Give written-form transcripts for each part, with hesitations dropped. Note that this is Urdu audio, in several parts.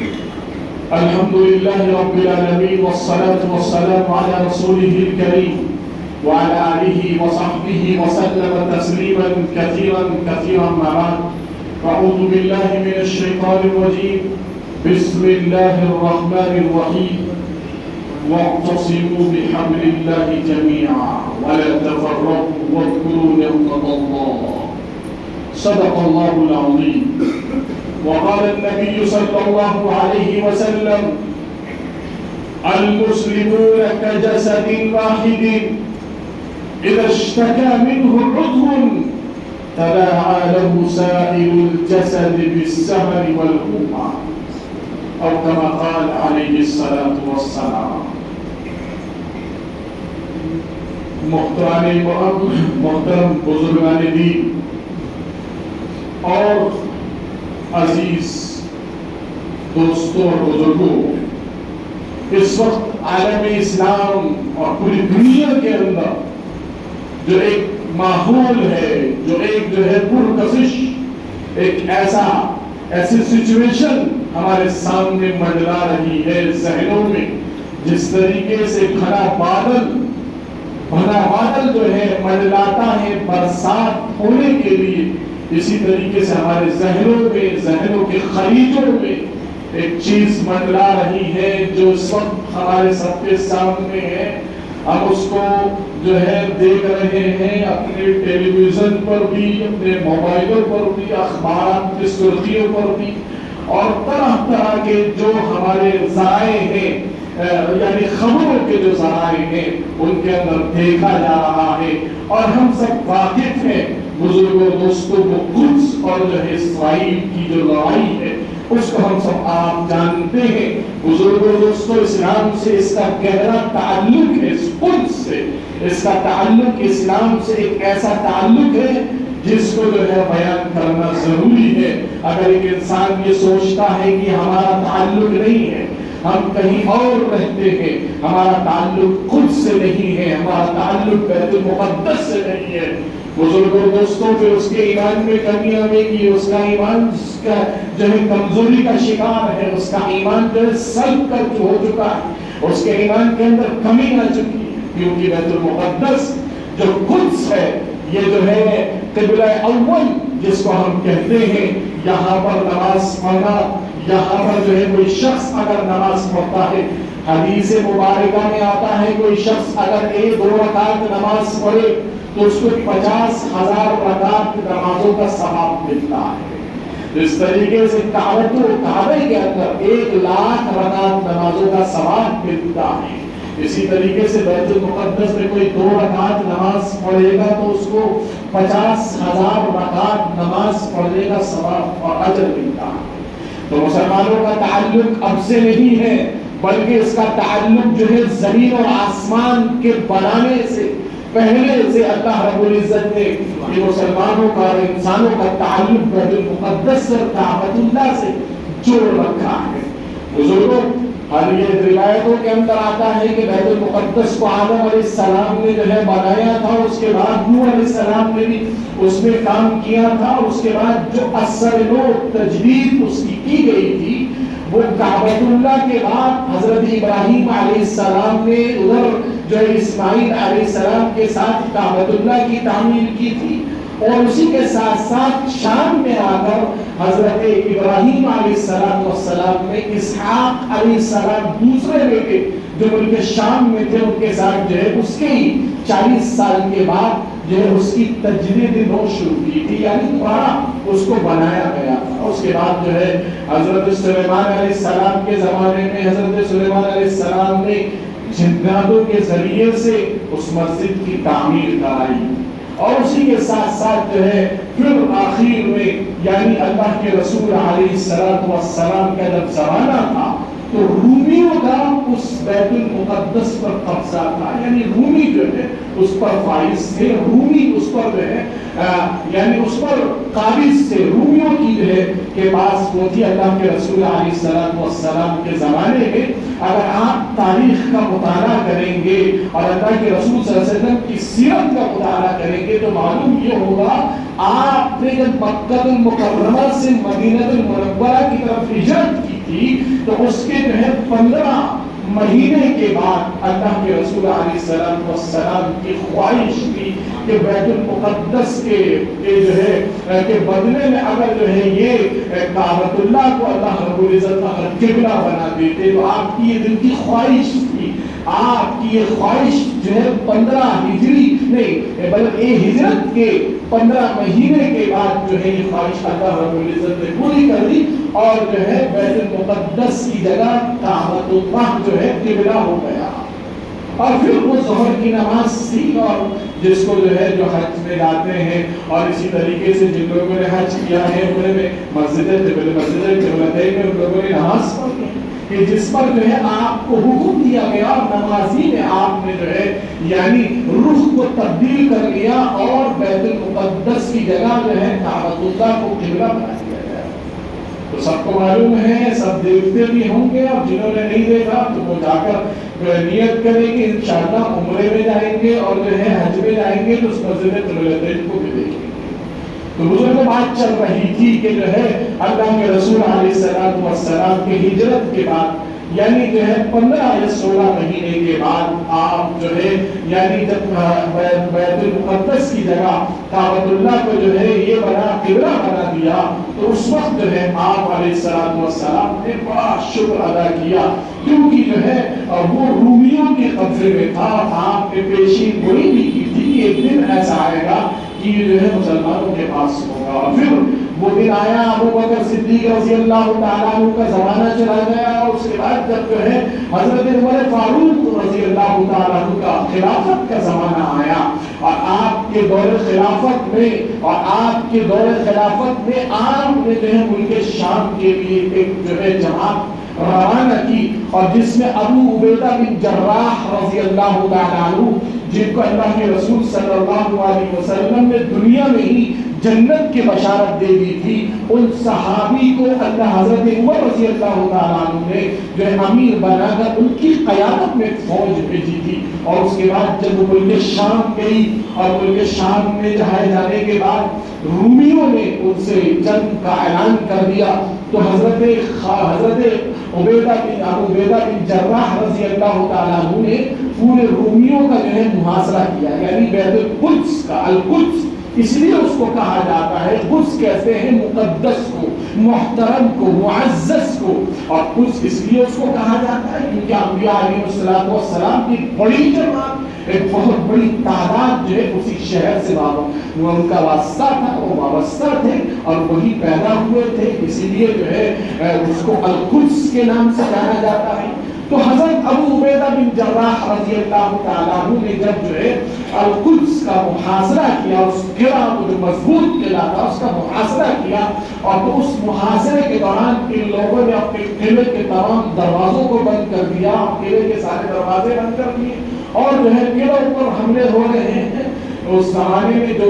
الحمد لله رب العالمين والصلاة والسلام على رسوله الكريم وعلى آله وصحبه وسلم تسليما كثيرا كثيرا ما بعد أعوذ بالله من الشيطان الرجيم بسم الله الرحمن الرحيم واعتصموا بحبل الله جميعا ولا تفرقوا واذكروا نعمة الله صدق الله العظيم. وقال النبي صلى الله عليه وسلم المسلمون كجسد واحد إذا اشتكى منه عضو تداعى له سائر الجسد بالسهر والحمى أو كما قال عليه الصلاة والسلام. محترم بزرگان دین اور عزیز دوستوں اور بزرگوں، اس وقت عالم اسلام اور پوری دنیا کے اندر جو ایک ماحول ہے، جو ہے پرکشش، ایک ایسی سچویشن ہمارے سامنے منڈلا رہی ہے ذہنوں میں، جس طریقے سے گھنا بادل جو ہے منڈلاتا ہے برسات ہونے کے لیے، اسی طریقے سے ہمارے ذہنوں کے خلیجوں میں ایک چیز منڈلا رہی ہے جو اس وقت ہمارے سب کے سامنے ہے. ہم اس کو جو ہے دیکھ رہے ہیں اپنے ٹیلی ویژن پر بھی، اپنے موبائلوں پر بھی، اخبارات کی سرخیوں پر بھی، اور طرح طرح کے جو ہمارے ذرائع ہیں، یعنی خبروں کے جو ذرائع ہیں، ان کے اندر دیکھا جا رہا ہے. اور ہم سب واقف ہیں بزرگوں دوستوں کو، قدس اور جو ہے اسرائیل کی جو لڑائی ہے اس کو ہم سب آپ جانتے ہیں. بزرگوں دوستوں، اسلام سے اس کا گہرا تعلق ہے، اس قدس سے اس کا تعلق، اسلام سے ایک ایسا تعلق ہے جس کو جو ہے بیان کرنا ضروری ہے. اگر ایک انسان یہ سوچتا ہے کہ ہمارا تعلق نہیں ہے، ہم کہیں اور رہتے ہیں، ہمارا تعلق خود سے نہیں ہے، ہمارا تعلق بیت المقدس سے نہیں ہے، بزرگوں دوستوں، پھر اس کے ایمان میں کمی آئے گی، اس کا ایمان جو ہے کمزوری کا شکار ہے، اس کا ایمان جو ہے سلب کر ہو چکا ہے، اس کے ایمان کے اندر کمی آ چکی ہے. کیونکہ بیت المقدس جو قدس ہے، یہ جو ہے قبلہ اول جس کو ہم کہتے ہیں، یہاں پر نماز پڑھنا، یہاں پر جو ہے کوئی شخص اگر نماز پڑھتا ہے، حدیث مبارکہ میں آتا ہے کوئی شخص اگر 1-2 رکعت نماز پڑھے تو اس کو 50,000 رکعت نمازوں کا ثواب ملتا ہے. اس طریقے سے کعبے کے اندر 1,00,000 رکعت نمازوں کا ثواب ملتا ہے. اسی طریقے سے بیت المقدس میں کوئی 2 رکعت نماز پڑھے گا تو اس کو 50,000 رکعت نماز پڑھنے کا ثواب اور اجر ملتا ہے. تو مسلمانوں کا تعلق اب سے نہیں ہے، بلکہ اس کا تعلق جو ہے زمین اور آسمان کے بنانے سے پہلے سے اللہ رب العزت نے یہ مسلمانوں کا اور انسانوں کا تعلق بیت المقدس اور کعبۃ اللہ سے جوڑ رکھا ہے. بزرگوں، ہر یہ روایتوں کے اندر آتا ہے کہ بیت المقدس کو آدم علیہ السلام نے جو ہے بنایا تھا، اس کے بعد نوح علیہ السلام نے بھی اس میں کام کیا تھا، اس کے بعد جو اثر و تجدید اس کی گئی تھی وہ کعبۃ اللہ کے بعد حضرت ابراہیم علیہ السلام نے ادھر جو ہے اسماعیل علیہ السلام کے ساتھ کعبۃ اللہ کی تعمیر کی تھی، اور اسی کے ساتھ ساتھ شام میں آ کر حضرت ابراہیم علیہ السلام نے اسحاق علیہ السلام دوسرے بیٹے جو ملک شام میں تھے ان کے ساتھ جو ہے اس کے ہی 40 سال کے بعد جو ہے اس کی تجدید نو شروع کی تھی، یعنی دوبارہ اس کو بنایا گیا تھا. اس کے بعد جو ہے حضرت سلیمان علیہ السلام کے زمانے میں حضرت سلیمان علیہ السلام نے جناتوں کے ذریعے سے اس مسجد کی تعمیر کرائی، اور اسی کے ساتھ ساتھ جو ہے پھر آخر میں یعنی اللہ کے رسول علیہ السلام کا جب زمانہ تھا تو رومیوں کا اس بیت المقدس پر قبضہ تھا، یعنی رومی جو ہے اس پر فائز تھے، رومی اس پر جو ہے یعنی اس پر قابض تھے، رومیوں کی جو ہے کے پاس وہ تھی. اللہ کے رسول علیہ السلام کے زمانے میں اگر آپ تاریخ کا مطالعہ کریں گے اور اللہ کے رسول صلی اللہ علیہ وسلم کی سیرت کا مطالعہ کریں گے تو معلوم یہ ہوگا آپ نے جب مکہ المکرمہ سے مدینہ المنورہ کی طرف ہجرت کی تھی تو اس کے جو ہے 15 مہینے کے بعد اللہ کے رسول علیہ السلام کی خواہش تھی کہ بیت المقدس کے جو ہے کہ بدلے میں اگر جو ہے یہ کعبۃ اللہ کو اللہ رب العزت اگر قبلہ بنا دیتے تو آپ کی یہ دل کی خواہش تھی. آپ کی یہ خواہش جو ہے 15 ہجری نہیں بلکہ ہجرت کے 15 مہینے کے بعد جو ہے یہ خواہش اللہ رب العزت نے پوری کر دی اور جو ہے بیت المقدس کی جگہ کعبۃ اللہ جو ہے قبلہ ہو گیا. اور پھر وہ ظہر کی نماز تھی اور جس کو جو ہے جو حج میں جاتے ہیں اور اسی طریقے سے جن لوگوں نے حج کیا ہے انہوں نے مسجد قبلتین میں ان لوگوں نے نماز پڑھی کہ جس پر جو ہے آپ کو حکم دیا گیا اور نمازی میں آپ نے جو ہے یعنی رخ کو تبدیل کر لیا اور بیت المقدس کی جگہ جو ہے کعبۃ اللہ کو قبلہ بنا دیا گیا. تو سب کو معلوم ہے, سب دیکھتے بھی ہوں گے اور جنہوں نے نہیں دیکھا تو وہ جا کر نیت کریں کہ انشاءاللہ عمرے میں جائیں گے اور جو ہے حج میں جائیں گے تو اس مسجد قبلتین کو بھی دیکھیں گے. تو بزرگ بات چل رہی تھی کہ جو ہے اللہ کے رسول علیہ السلام کی ہجرت کے بعد یعنی جو ہے 15 یا 16 مہینے کے بعد آپ جو ہے یعنی جب بیت المقدس کی جگہ کعبۃ اللہ کو جو ہے یہ بنا قبلہ بنا دیا تو اس وقت جو ہے آپ علیہ السلام نے بڑا شکر ادا کیا کیونکہ جو ہے وہ رومیوں کے قبضے میں تھا. آپ نے پیشین گوئی بھی کی تھی کہ ایک دن ایسا آئے گا کہ جو ہے مسلمانوں کے پاس ہوگا. اور پھر وہ دن آیا, ابو بکر صدیق رضی اللہ تعالیٰ عنہ کا زمانہ چلا گیا اور اس کے بعد جب جو ہے حضرت عمر فاروق رضی اللہ تعالیٰ عنہ کا خلافت کا زمانہ آیا اور آپ کے دور خلافت میں آپ نے جو ہے ملک شام کے لیے ایک جو ہے جماعت روانہ کی اور جس میں ابو عبیدہ بن جراح رضی اللہ تعالیٰ عنہ جن کو اللہ کے رسول صلی اللہ علیہ وسلم نے دنیا میں ہی جنت کی بشارت دے دی تھی, ان صحابی کو اللہ حضرت عمر رضی اللہ تعالیٰ عنہ نے جو ہے امیر بنا کر ان کی قیادت میں فوج بھیجی تھی. اور اس کے بعد جب وہ ملک شام گئی اور ملک شام میں جانے کے بعد رومیوں نے ان سے جنگ کا اعلان کر دیا تو حضرت ابو عبیدہ بن جراح رضی اللہ تعالیٰ عنہ نے پورے رومیوں کا جو ہے محاصرہ کیا یعنی بیت القدس کا. القدس اس لیے اس کو کہا جاتا ہے, قدس کہتے ہیں مقدس کو, محترم کو, معزز کو, اور قدس اس لیے اس کو کہا جاتا ہے کیونکہ انبیاء علیہ السلام کی بڑی جماعت ایک بہت بڑی تعداد جو ہے اسی شہر سے وہ ان کا واسطہ تھا, وہ وابستہ تھے اور وہی پیدا ہوئے تھے, اسی لیے جو ہے اس کو القدس کے نام سے جانا جاتا ہے. تو حضرت ابو عبیدہ بن جراح رضی اللہ تعالیٰ عنہ نے جب جو ہے القدس کا محاصرہ کیا, اس قلعہ کو جو مضبوط قلعہ تھا اس کا محاصرہ کیا اور تو اس محاصرے کے دوران ان لوگوں نے اپنے قلعے کے تمام دروازوں کو بند کر دیا, قلعے کے سارے دروازے بند کر دیے اور جو ہے قلعوں پر حملے ہو رہے ہیں. اس زمانے میں جو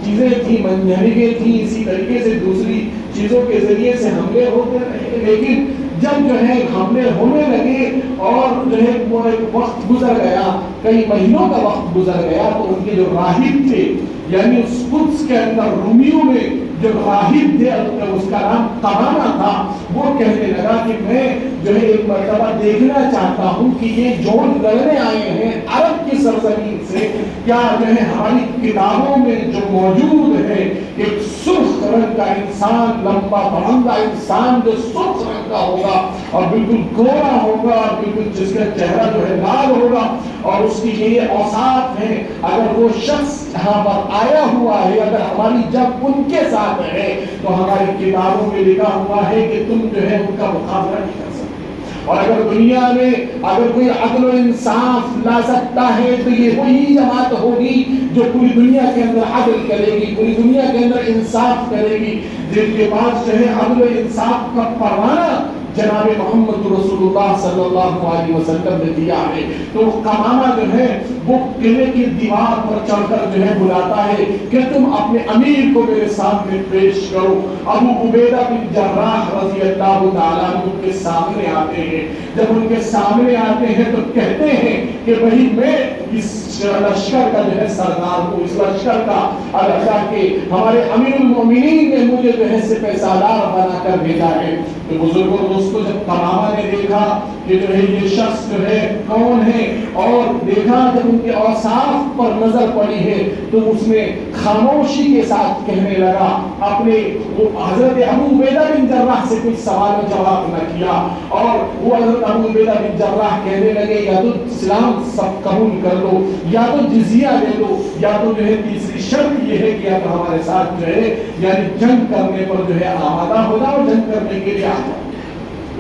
چیزیں تھیں منجنیقیں تھیں, اسی طریقے سے دوسری چیزوں کے ذریعے سے حملے ہوتے رہے, لیکن جب جو ہے حملے ہونے لگے اور جو ہے وہ ایک وقت گزر گیا, کئی مہینوں کا وقت گزر گیا تو ان کے جو راہب تھے یعنی اس قدس کے اندر رومیوں میں جو راہب تھے اس کا نام قمامہ تھا, وہ کہنے لگا کہ میں جو ہے ایک مرتبہ دیکھنا چاہتا ہوں کہ یہ جو لڑنے آئے ہیں عرب کی سرزمین سے کیا جو ہے ہماری کتابوں میں جو موجود ہے ایک سرخ رنگ کا انسان, لمبا بلندہ انسان جو سرخ رنگ کا ہوگا اور بالکل گورا ہوگا اور بالکل جس کا چہرہ جو ہے لال ہوگا اور اس کی یہ اوصاف ہیں, اگر وہ شخص یہاں پر آیا ہوا ہے, اگر ہماری جب ان کے ساتھ ہے تو ہماری کتابوں میں لکھا ہوا ہے کہ تم جو ہے ان کا مقابلہ نہیں کر سکتے, اور اگر دنیا میں اگر کوئی عدل و انصاف لا سکتا ہے تو یہ وہی جماعت ہوگی جو پوری دنیا کے اندر عدل کرے گی, پوری دنیا کے اندر انصاف کرے گی, جن کے پاس جو ہے عدل و انصاف کا پروانہ جناب محمد رسول اللہ صلی اللہ علیہ وسلم نے دیا ہے. تو قمامہ جو ہے وہ قلعے کی دیوار پر چڑھ کر جو ہے بلاتا ہے کہ تم اپنے امیر کو میرے سامنے پیش کرو. ابو عبیدہ بن جراح رضی اللہ تعالیٰ عنہ کے سامنے آتے جاتے ہیں، جب ان کے سامنے آتے ہیں تو کہتے ہیں کہ بھائی میں اس لشکر کا جو ہے سردار ہوں، اس لشکر کا اللہ کے ہمارے امیر المومنین نے مجھے جو ہے سپہ سالار بنا کر بھیجا ہے۔ تو بزرگوں دوستوں جب تماما نے دیکھا کہ جو ہے یہ شخص جو ہے کون ہے، اور دیکھا جب ان کے اوصاف پر نظر پڑی ہے، تو اس نے خاموشی کے ساتھ کہنے لگا، اپنے وہ حضرت ابو عبیدہ بن جراح سے کچھ سوال و جواب نہ کیا، اور وہ حضرت ابو عبیدہ بن جراح کہنے لگے یا تو اسلام سب قبول کر لو، یا تو جزیہ دے دو، یا تو جو ہے تیسری شرط یہ ہے کہ یا تو ہمارے ساتھ جو ہے یعنی جنگ کرنے پر جو ہے آمادہ ہو جاؤ، جنگ کرنے کے لیے آ جاؤ۔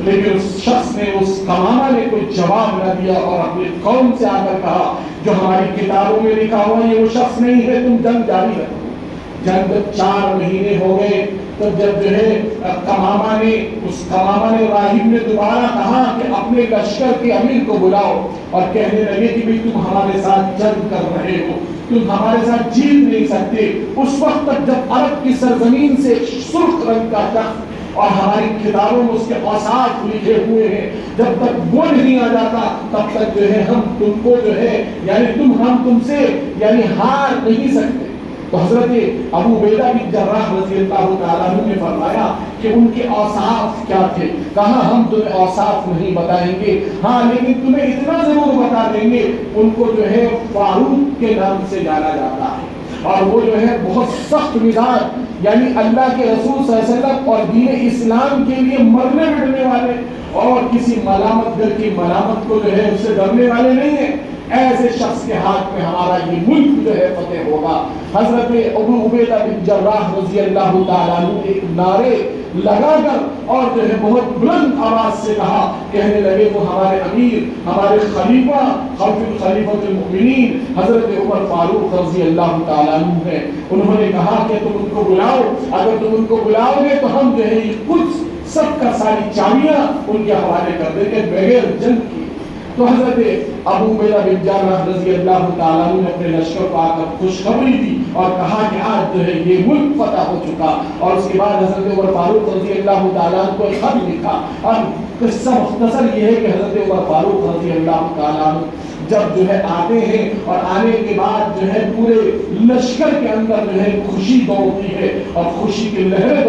لیکن اس شخص نے، اس تماما نے کوئی جواب نہ دیا، اور اپنی قوم سے آ کر کہا جو ہماری کتابوں میں لکھا ہوا یہ وہ شخص نہیں ہے، تم جنگ جاری رکھو۔ جنگ 4 مہینے ہو گئے، تو جب جو ہے تماما نے راہب نے دوبارہ کہا کہ اپنے لشکر کے امیر کو بلاؤ، اور کہنے لگے کہ بھی تم ہمارے ساتھ جنگ کر رہے ہو، تم ہمارے ساتھ جیت نہیں سکتے۔ اس وقت تک جب عرب کی سرزمین سے سرخ رنگ کا شخص اور ہماری کتابوں میں اس کے اوصاف لکھے ہوئے ہیں، جب تک وہ نہیں آ جاتا تب تک جو ہے ہم تم کو جو ہے یعنی ہم تم سے یعنی ہار نہیں سکتے۔ تو حضرت ابو عبیدہ بن جراح رضی اللہ تعالیٰ عنہ نے فرمایا کہ ان کے اوصاف کیا تھے؟ کہا ہم تمہیں اوصاف نہیں بتائیں گے، ہاں لیکن تمہیں اتنا ضرور بتا دیں گے، ان کو جو ہے فاروق کے نام سے جانا جاتا ہے، اور وہ جو ہے بہت سخت مزاج، یعنی اللہ کے رسول صلی اللہ علیہ وسلم اور دین اسلام کے لیے مرنے مٹنے والے، اور کسی ملامت گر کی ملامت کو جو ہے اس سے ڈرنے والے نہیں ہیں۔ ایسے شخص کے ہاتھ میں ہمارا یہ ملک جو ہے فتح ہوگا۔ حضرت ابو عبیدہ بن جراح رضی اللہ تعالیٰ عنہ ایک نعرے لگا کر اور جو ہے بہت بلند آواز سے کہا، کہنے لگے وہ ہمارے امیر، ہمارے خلیفہ خلیفۃ المؤمنین حضرت عمر فاروق رضی اللہ تعالیٰ عنہ ہے۔ انہوں نے کہا کہ تم ان کو بلاؤ، اگر تم ان کو بلاؤ گے تو ہم جو ہے یہ کچھ سب کا ساری چابیاں ان کے حوالے کر دیں گے بغیر جنگ کی۔ تو حضرت ابو عبیدہ بن جراح رضی اللہ تعالیٰ عنہ نے اپنے لشکر کو آ کر خوشخبری دی اور کہا کہ آج جو ہے یہ ملک فتح ہو چکا، اور اس کے بعد حضرت عمر فاروق رضی اللہ تعالیٰ عنہ کو ایک خط لکھا، اور قصہ مختصر یہ ہے کہ حضرت عمر فاروق رضی اللہ تعالیٰ عنہ جب جو ہے آتے ہیں، اور آنے کے بعد جو ہے پورے لشکر کے اندر جو ہے خوشی دوڑتی ہے، اور خوشی کی لہریں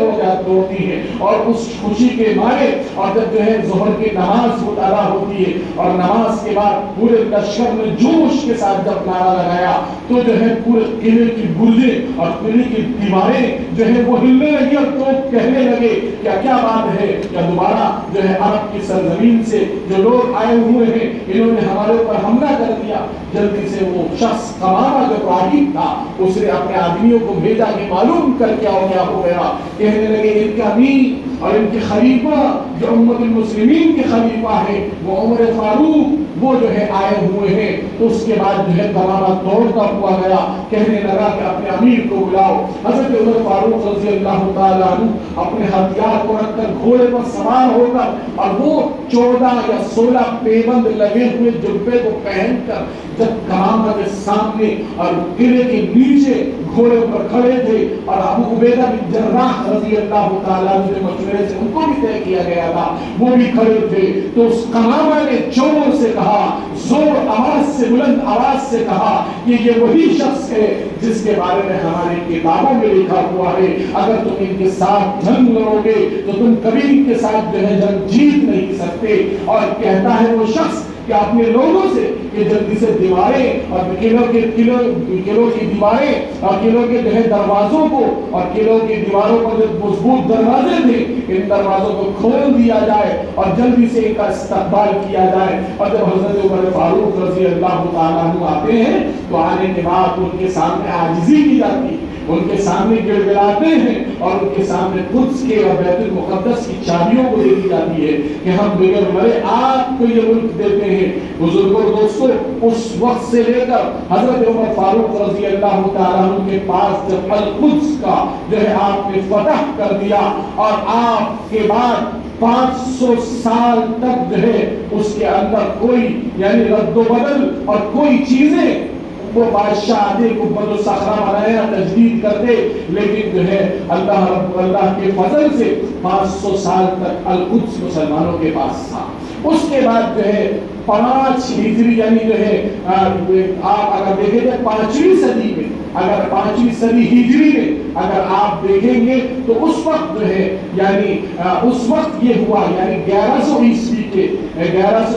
دوڑتی ہیں، اور اس خوشی کے مارے اور جب جو ہے ظہر کی نماز ادا ہوتی ہے، اور نماز کے بعد پورے لشکر نے جوش کے ساتھ جب نعرہ لگایا تو جو ہے پورے قلعے کی برجیں اور قلعے کی دیواریں جو ہے وہ ہلنے لگی، اور تو کہنے لگے کیا بات ہے، کیا دوبارہ جو ہے عرب کی سرزمین سے جو لوگ آئے ہوئے ہیں انہوں نے ہمارے اوپر حملہ کر دیا۔ جلدی سے وہ شخص تماما جو راہب تھا اس نے اپنے آدمیوں کو بھیجا کہ معلوم کر کیا ہو گیا۔ کہنے لگے ان کا امیر اور ان کے خلیفہ جو امت المسلمین کے خلیفہ ہیں وہ عمر فاروق وہ جو ہے آئے ہوئے ہیں۔ تو اس کے بعد جو ہے تماما دوڑتا ہوا گیا، کہنے لگا کہ اپنے امیر کو بلاؤ۔ حضرت عمر فاروق رضی اللہ تعالیٰ عنہ اپنے ہتھیار کو رکھ کر گھوڑے پر سوار ہو کر اور وہ 14 یا 16 پیبند لگے ہوئے جبے کو پہن کر جب کمانہ کے سامنے اور قلعے کے نیچے گھوڑے پر کھڑے تھے، اور ابو عبیدہ بن جراح رضی اللہ تعالیٰ عنہ کے مشورے سے ان کو بھی طے کیا گیا تھا وہ بھی کھڑے تھے، تو اس کمانہ نے زور سے کہا، زور آواز سے بلند آواز سے کہا کہ یہ وہی شخص ہے جس کے بارے میں ہماری کتابوں میں لکھا ہوا ہے، اگر تم ان کے ساتھ جنگ لڑو گے تو تم کبھی ان کے ساتھ جو ہے جنگ جیت نہیں سکتے۔ اور کہتا ہے وہ شخص کہ اپنے لوگوں سے کہ جلدی سے دیواریں اور قلعوں کی دیواریں اور قلعوں کے جو ہے دروازوں کو اور قلعوں کی دیواروں پر جو مضبوط دروازے تھے ان دروازوں کو کھول دیا جائے اور جلدی سے ان کا استقبال کیا جائے۔ اور جب حضرت عمر فاروق رضی اللہ تعالیٰ عنہ آتے ہیں تو آنے کے بعد ان کے سامنے عاجزی کی جاتی ہے، ان کے سامنے گڑگڑاتے ہیں اور ان کے سامنے قدس کے اور بیت المقدس کی چابیوں کو دے دی جاتی ہے کہ ہم بغیر مرے آپ کو یہ ملک دیتے ہیں۔ بزرگوں دوستوں اس وقت سے لے کر حضرت عمر فاروق رضی اللہ تعالیٰ عنہ کے پاس جب القدس کا جو ہے آپ نے فتح کر دیا اور آپ کے بعد 500 سال تک جو ہے اس کے اندر کوئی یعنی رد و بدل اور کوئی چیزیں وہ بادشاہ آتے قبۃ الصخرہ بنایا تجدید کرتے، لیکن جو ہے اللہ کے فضل سے 500 سال تک القدس مسلمانوں کے پاس تھا۔ اس کے بعد جو ہے 5 ہجری یعنی جو ہے آپ اگر دیکھیں گے 5ویں صدی میں، اگر 5ویں صدی ہجری میں اگر آپ دیکھیں گے تو اس وقت جو ہے یعنی اس وقت یہ ہوا یعنی 1100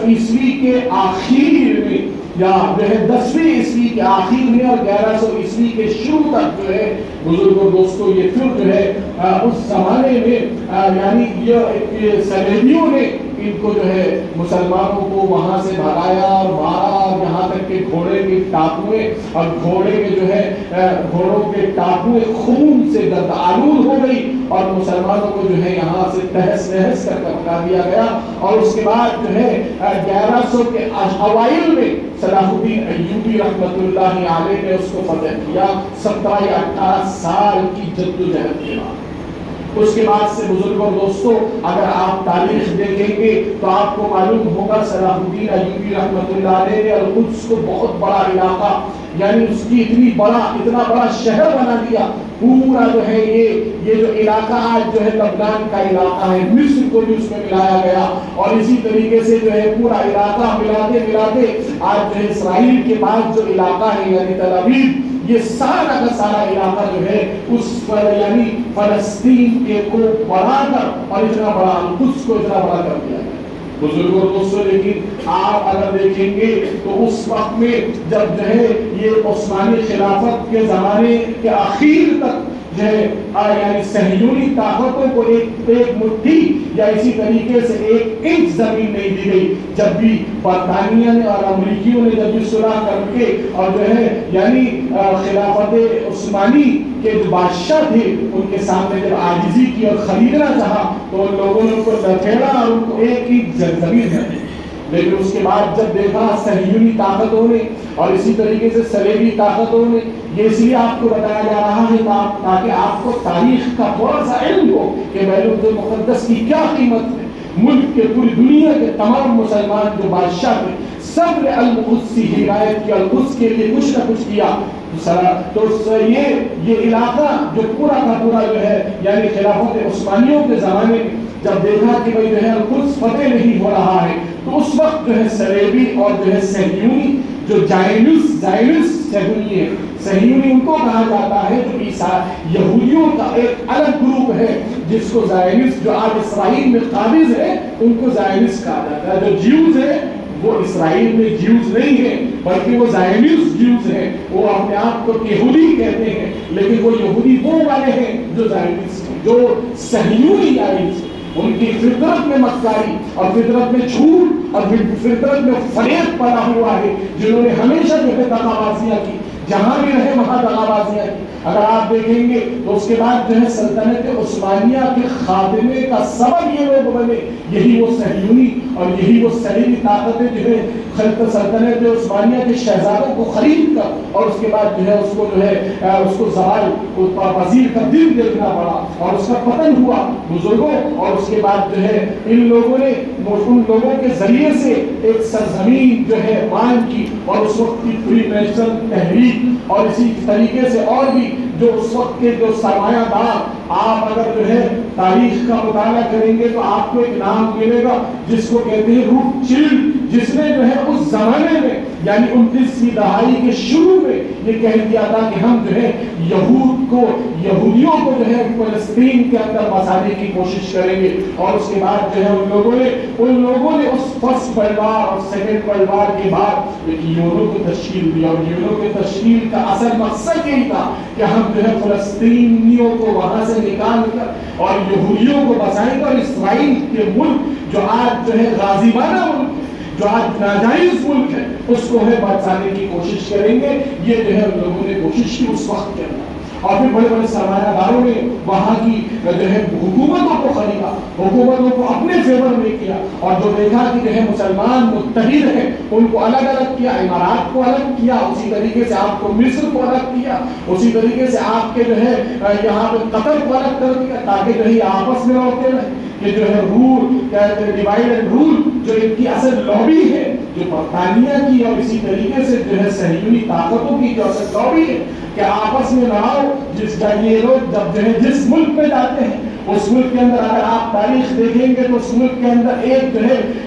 عیسوی کے آخر میں یا جو ہے 10ویں عیسوی کے آخر میں اور 1100 عیسوی کے شروع تک جو ہے بزرگوں دوستوں یہ پھر جو ہے اس زمانے میں یعنی یہ صلیبیوں نے ان کو جو ہے مسلمانوں کو وہاں سے بھگایا اور مارا، یہاں تک کہ گھوڑے کے ٹاپویں اور گھوڑے کے جو ہے گھوڑوں کے ٹاپویں خون سے گرد آلود ہو گئی اور مسلمانوں کو جو ہے یہاں سے تہس نہس کر بھگا دیا گیا۔ اور اس کے بعد جو ہے 1100 کے اوائل میں صلاح الدین ایوبی رحمۃ اللہ علیہ نے اس کو فتح کیا 17 یا 18 سال کی جدوجہد کے بعد۔ اس کے بعد سے بزرگوں دوستوں اگر آپ تاریخ دیکھیں گے تو آپ کو معلوم ہوگا صلاح الدین ایوبی رحمۃ اللہ علیہ نے القدس کو بہت بڑا علاقہ یعنی اس کی اتنا بڑا شہر بنا دیا، پورا جو ہے یہ جو علاقہ آج جو ہے لبنان کا علاقہ ہے، مصر کو بھی اس میں ملایا گیا اور اسی طریقے سے جو ہے پورا علاقہ ملاتے آج جو ہے اسرائیل کے بعد جو علاقہ ہے یعنی تل ابیب، یہ سارا کا سارا علاقہ جو ہے اس پر یعنی فلسطین کے کو بڑھا کر اور اتنا بڑا القدس کو اتنا بڑا کر دیا گیا۔ بزرگوں دوستوں لیکن آپ اگر دیکھیں گے تو اس وقت میں جب جو ہے یہ عثمانی خلافت کے زمانے کے آخر تک جو ہے یعنی صہیونی طاقتوں کو ایک مٹھی یا اسی طریقے سے 1 انچ زمین نہیں دی گئی، جب بھی برطانیہ نے اور امریکیوں نے جب بھی صلح کر کے اور جو ہے یعنی خلافت عثمانی کے جو بادشاہ تھے ان کے سامنے جب عاجزی کی اور خریدنا چاہا تو ان لوگوں نے ان کو لپیڑا اور ان کو 1 انچ زمین دے دی۔ لیکن اس کے بعد جب دیکھا صہیونی طاقتوں نے اور اسی طریقے سے صلیبی طاقتوں نے، یہ اس لیے آپ کو بتایا جا رہا ہے تاکہ آپ کو تاریخ کا تھوڑا سا علم ہو کہ بیت المقدس کی کیا قیمت ہے۔ ملک کے پوری دنیا کے تمام مسلمان جو بادشاہ تھے سب نے القدس کی حمایت کی، القدس کے لیے کچھ نہ کچھ کیا۔ تو یہ علاقہ جو پورا کا پورا جو ہے یعنی خلافت عثمانیوں کے زمانے میں جب دیکھا کہ بھئی جو ہے القدس فتح نہیں ہو رہا ہے تو اس وقت جو ہے صلیبی اور جو ہے صہیونی جو زائونسٹ صہیونی ہے، صہیونی ان کو کہا جاتا ہے جو یہودیوں کا ایک الگ گروپ ہے جس کو زائونسٹ جو آج اسرائیل میں قابض ہے ان کو زائونسٹ کہا جاتا ہے۔ جو جیوز ہے وہ اسرائیل میں جیوز نہیں ہیں بلکہ وہ زائونسٹ جیوز ہیں، وہ اپنے آپ کو یہودی کہتے ہیں لیکن وہ یہودی وہ والے ہیں جو زائونسٹ ہیں، جو صہیونی زائونسٹ ہیں۔ ان کی فطرت میں مکاری اور فطرت میں جھوٹ اور فطرت میں فریب پیدا ہوا ہے، جنہوں نے ہمیشہ جو ہے دغا بازیاں کی، جہاں بھی رہے وہاں دغا بازیاں کی۔ اگر آپ دیکھیں گے تو اس کے بعد جو ہے سلطنت عثمانیہ کے خاتمے کا سبب یہ لوگ بنے، یہی وہ صہیونی اور یہی وہ صلیبی طاقتیں جو ہے سلطنت عثمانیہ کے شہزادوں کو خرید کر اور اس کے بعد جو ہے اس کو جو ہے اس کو زوال پذیر کا دن دیکھنا پڑا اور اس کا پتن ہوا بزرگوں۔ اور اس کے بعد جو ہے ان لوگوں نے ان لوگوں کے ذریعے سے ایک سرزمین جو ہے مان کی اور اس وقت کی فری نیشنل تحریک اور اسی طریقے سے اور بھی جو اس وقت کے جو سرمایہ دار، آپ اگر جو ہے تاریخ کا مطالعہ کریں گے تو آپ کو ایک نام ملے گا جس کو کہتے ہیں روٹ چلڈ، جس نے جو ہے اس زمانے میں یعنی 29ویں دہائی کے شروع میں یہ کہہ دیا تھا کہ ہم جو ہے یہودیوں کو جو ہے فلسطین کے اندر بسانے کی کوشش کریں گے۔ اور اس کے بعد جو ہے ان لوگوں نے اس فرسٹ ورلڈ وار اور سیکنڈ ورلڈ وار کے بعد ایک یونو کو تشکیل دی اور یونو کے تشکیل کا اصل مقصد یہی تھا کہ ہم جو ہے فلسطینیوں کو وہاں سے نکال کر اور یہودیوں کو بسائیں گے اور اسرائیل کے ملک جو آج جو ہے غازیبانہ ملک ہے، جو آج ناجائز ملک ہے، اس کو ہے بچانے کی کوشش کریں گے۔ یہ جو ہے ان لوگوں نے کوشش کی اس وقت کے اندر اور پھر بڑے بڑے سرمایہ داروں نے وہاں کی جو ہے حکومتوں کو خریدا، حکومتوں کو اپنے فیور میں کیا اور جو دیکھا کہ جو ہے مسلمان متحد ہیں ان کو الگ الگ کیا، امارات کو الگ کیا، اسی طریقے سے آپ کو مصر کو الگ کیا، اسی طریقے سے آپ کے جو ہے یہاں پہ قطر کو الگ کر دیا تاکہ جو ہے آپس میں لڑتے رہے۔ کہ جو ہے رول ڈیوائڈ اینڈ رول جو ان کی اصل لابی ہے جو برطانیہ کی اور اسی طریقے سے جو ہے صہیونی طاقتوں کی جو اصل لابی ہے کہ آپس میں لڑاؤ، جس کا یہ لوگ جب جو ہے جس ملک میں جاتے ہیں اس ملک کے اندر اگر آپ تاریخ دیکھیں گے تو اس ملک کے اندر ایک جو ہے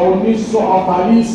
1948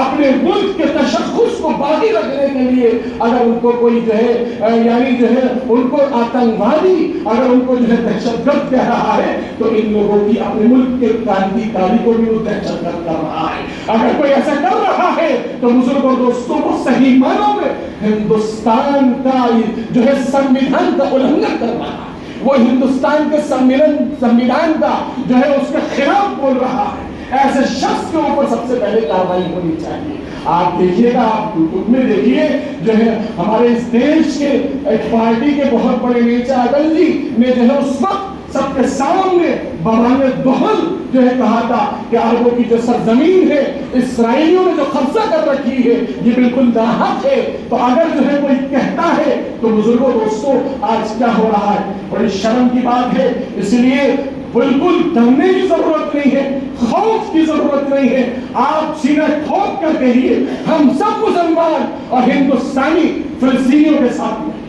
اپنے ملک کے تشخص کو باقی رکھنے کے لیے اگر ان کو کوئی جو ہے یعنی جو ہے ان کو آتنکوادی اگر ان کو جو ہے دہشت گرد کہہ رہا ہے تو ان لوگوں کی اپنے ملک کے کرانتیکاری کو بھی وہ دہشت گرد کر رہا ہے. اگر کوئی ایسا کر رہا ہے تو بزرگوں دوستوں کو صحیح معنوں میں ہندوستان کا جو ہے سنویدھان کا النگھن کر رہا ہے. وہ ہندوستان کے سنویدھان کا جو ہے اس کے خلاف بول رہا ہے. ایسے شخص کے اوپر سب سے پہلے کارروائی ہونی چاہیے. آپ دیکھیے گا, آپ یوٹیوب میں دیکھیے جو ہے ہمارے اس دیش کے ایک پارٹی کے بہت بڑے نیتا اٹل جی نے جو ہے اس وقت سب کے سامنے بابان دہل جو ہے کہا تھا کہ عربوں کی جو سرزمین ہے اسرائیلیوں نے جو قبضہ کر رکھی ہے یہ بالکل ناحق ہے. تو اگر جو ہے کوئی کہتا ہے تو بزرگوں دوستوں آج کیا ہو رہا ہے, بڑی شرم کی بات ہے. اس لیے بالکل ڈرنے کی ضرورت نہیں ہے, خوف کی ضرورت نہیں ہے. آپ سینہ ٹھوک کر کہیے ہم سب مسلمان اور ہندوستانی فلسطینیوں کے ساتھ ہیں.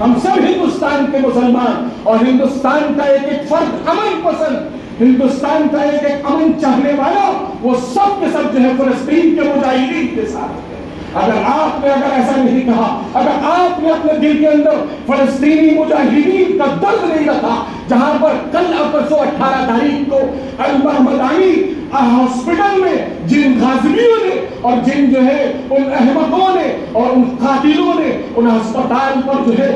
ہم سب ہندوستان کے مسلمان اور ہندوستان کا ایک ایک فرد امن پسند, ہندوستان کا ایک ایک امن چاہنے والا وہ سب کے سب جو ہے فلسطین کے مجاہدین کے ساتھ ہے. اگر آپ نے ایسا نہیں کہا, اگر آپ نے اپنے دل کے اندر فلسطینی مجاہدین کا درد نہیں رکھا, جہاں پر کل پرسوں 18 تاریخ کو المحمدانی ہاسپٹل میں جن غازیوں نے اور جن جو ہے ان احمقوں نے اور ان قاتلوں نے ان ہسپتال پر جو ہے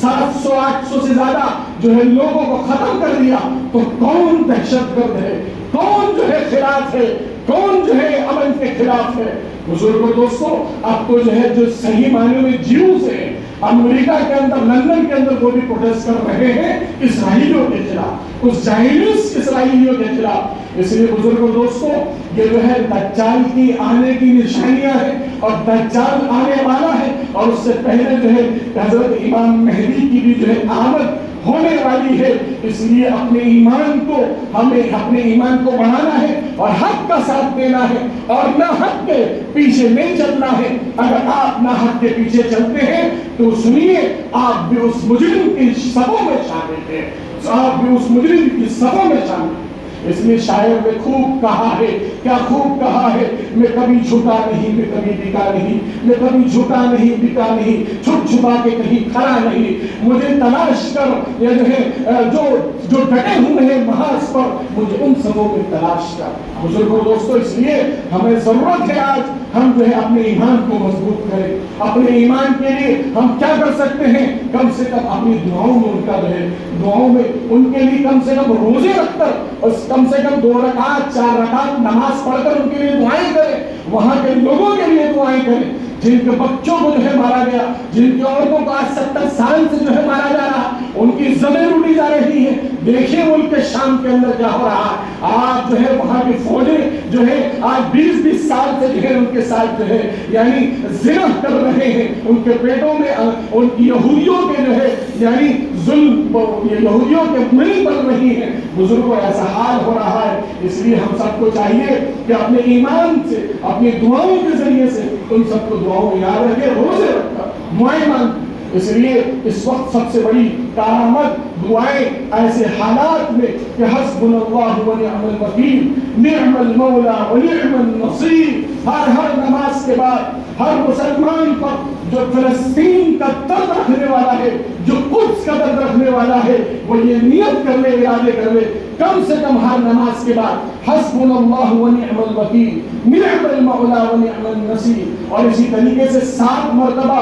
700-800 سے زیادہ جو ہے لوگوں کو ختم کر دیا, تو کون دہشت گرد ہے, کون جو ہے خلاف ہے, کون جو ہے امن کے خلاف ہے. بزرگوں دوستوں اب تو جو ہے جو صحیح معنی میں جیوز ہیں امریکہ کے اندر لندن کے اندر وہ بھی پروٹیسٹ کر رہے ہیں اسرائیلیوں کے خلاف, اس جائلس اسرائیلیوں کے خلاف. اس لیے بزرگوں دوستوں یہ جو ہے دجال کی آنے کی نشانیاں ہیں اور دجال آنے والا ہے, اور اس سے پہلے جو ہے حضرت امام مہدی کی بھی جو ہے آمد ہونے والی ہے. اس لیے اپنے ایمان کو ہمیں اپنے ایمان کو بڑھانا ہے اور حق کا ساتھ دینا ہے اور نہ حق کے پیچھے نہیں چلنا ہے. اگر آپ نہ حق کے پیچھے چلتے ہیں تو سنیے آپ بھی اس مجرم کی صفوں میں شامل ہیں, آپ بھی اس مجرم کی صفوں میں شامل ہیں. اس لیے شاعر نے خوب کہا ہے, کیا خوب کہا ہے, میں کبھی جھکا نہیں, میں کبھی بکا نہیں, میں کبھی جھکا نہیں بکا نہیں, چھپ چھپا کے کہیں کھڑا نہیں, مجھے تلاش کر یہ جو ہے جو ڈٹے ہوئے ہیں محاذ پر, مجھے ان سبوں میں تلاش کر. بزرگوں دوستوں اس لیے ہمیں ضرورت ہے آج ہم جو ہے اپنے ایمان کو مضبوط کریں. اپنے ایمان کے لیے ہم کیا کر سکتے ہیں, کم سے کم اپنی دعاؤں میں ان کا رہے, دعاؤں میں ان کے لیے کم سے کم روزے رکھ کر اور کم سے کم 2 رکعت 4 رکعت نماز پڑھ کر ان کے لیے دعائیں کریں, وہاں کے لوگوں کے لیے دعائیں کریں جن کے بچوں کو جو ہے مارا گیا, جن کی عورتوں کو آج 70 سال سے جو ہے مارا جا رہا, ان کی عزتیں لوٹی جا رہی ہیں. دیکھیں ملک کے شام کے اندر کیا ہو رہا ہے. آج جو ہے وہاں کی فوجیں جو ہے آج 20-20 سال سے جو ہے ان کے ساتھ جو ہے یعنی زنا کر رہے ہیں, ان کے پیٹوں میں ان کی یہودیوں کے جو ہے یعنی ظلم, یہودیوں کے ملی بن رہی ہیں. بزرگوں ایسا حال ہو رہا ہے. اس لیے ہم سب کو چاہیے کہ اپنے ایمان سے اپنی دعاؤں کے ذریعے سے ان سب کو دعاؤں میں یاد رکھے, روزے رکھ کر دعائیں مانگیں. اس لیے اس وقت سب سے بڑی کارآمد دعائیں ایسے حالات میں کہ حسبنا اللہ ونعم الوکیل, نعم المولا ونعم النصیر. ہر نماز کے بعد ہر مسلمان پر جو فلسطین کا درد رکھنے والا ہے, جو قدس کا درد رکھنے والا ہے, وہ یہ نیت کر لے, ارادے کر لے, کم سے کم ہر نماز کے بعد حسبنا اللہ ونعم الوکیل, نعم المولا ونعم النصیر. اور اسی طریقے سے 7 مرتبہ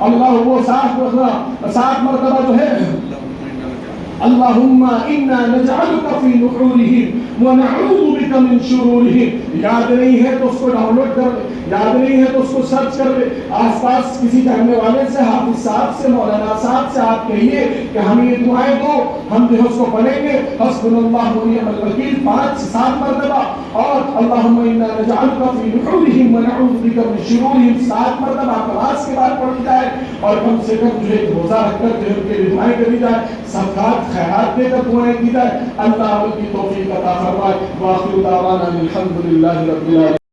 اللہ, وہ 7 مرتبہ جو ہے اللہم انا نجعلک فی نحورہم ونعوذ بک من شرورہم. یاد نہیں ہے تو اس کو ڈاؤن لوڈ کر لے, یاد نہیں ہے تو اس کو سرچ کر لے. آس پاس کسی جاننے والے سے, حافظ صاحب سے, مولانا صاحب سے آپ کہیے کہ ہمیں یہ دعائیں دو, ہم جو ہے اس کو پڑھیں گے. حسبنا اللہ ونعم الوکیل 5 سے 7 مرتبہ, اور اللہم انا نجعلک فی نحورہم ونعوذ بک من شرورہم 7 مرتبہ نماز کے بعد پڑھی جائے. اور کم سے کم جو ہے روزہ رکھ کر جو ہے ان کے لیے دعائیں کری جائے, صدقات خیرات دے کر دعائیں کی جائے. اللہ ان کی توفیق عطا فرمائے. وآخر دعوانا الحمدللہ رب العالمین.